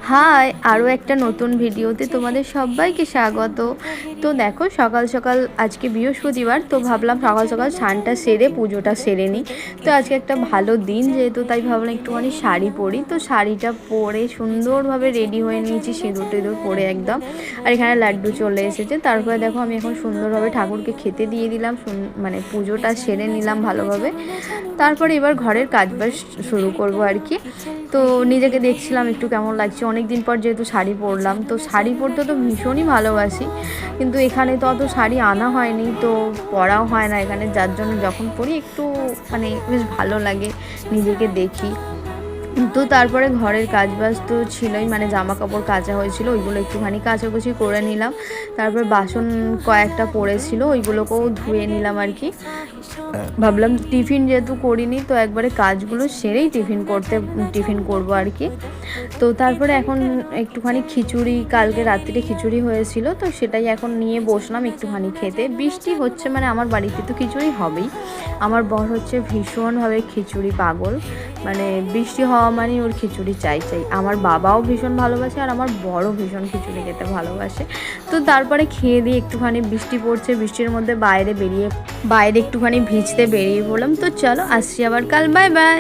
High, আরও একটা নতুন ভিডিওতে তোমাদের সবাইকে স্বাগত। তো দেখো, সকাল সকাল আজকে বৃহস্পতিবার, তো ভাবলাম সকাল সকাল স্নানটা সেরে পুজোটা সেরে নিই। তো আজকে একটা ভালো দিন যেহেতু, তাই ভাবলাম একটুখানি শাড়ি পরি। তো শাড়িটা পরে সুন্দরভাবে রেডি হয়ে নিয়েছি, সিঁদুর টিঁদুর পরে একদম। আর এখানে লাড্ডু চলে এসেছে। তারপরে দেখো, আমি এখন সুন্দরভাবে ঠাকুরকে খেতে দিয়ে দিলাম, মানে পুজোটা সেরে নিলাম ভালোভাবে। তারপরে এবার ঘরের কাজবাজ শুরু করব আর কি। তো নিজেকে দেখছিলাম একটু কেমন লাগছে, অনেক দিন পর যেহেতু শাড়ি পরলাম। তো শাড়ি পরতে তো ভীষণই ভালোবাসি, কিন্তু এখানে তো অত শাড়ি আনা হয়নি, তো পরাও হয় না এখানে, যার জন্য যখন পরি একটু মানে বেশ ভালো লাগে, নিজেকে দেখি। তো তারপরে ঘরের কাজবাজ তো ছিলই, মানে জামা কাপড় কাচা হয়েছিল, ওইগুলো একটুখানি কাচাকুচি করে নিলাম। তারপর বাসন কয়েকটা পড়েছিল, ওইগুলোকেও ধুয়ে নিলাম আর কি। ভাবলাম টিফিন যেহেতু করিনি, তো একবারে কাজগুলো সেরেই টিফিন করব আর কি। তো তারপরে এখন একটুখানি খিচুড়ি, কালকে রাত্রিরে খিচুড়ি হয়েছিল, তো সেটাই এখন নিয়ে বসলাম একটুখানি খেতে। বৃষ্টি হচ্ছে মানে আমার বাড়িতে তো খিচুড়ি হবেই। আমার বর হচ্ছে ভীষণভাবে খিচুড়ি পাগল, মানে বৃষ্টি হওয়া মানে ওর খিচুড়ি চাই। আমার বাবাও ভীষণ ভালোবাসে, আর আমার বড়ও ভীষণ খিচুড়ি খেতে ভালোবাসে। তো তারপরে খেয়ে দিয়ে একটুখানি, বৃষ্টি পড়ছে, বৃষ্টির মধ্যে বাইরে একটুখানি ভিজতে বেরিয়ে পড়লাম। তো চলো, আসছি আবার কাল, বাই বাই।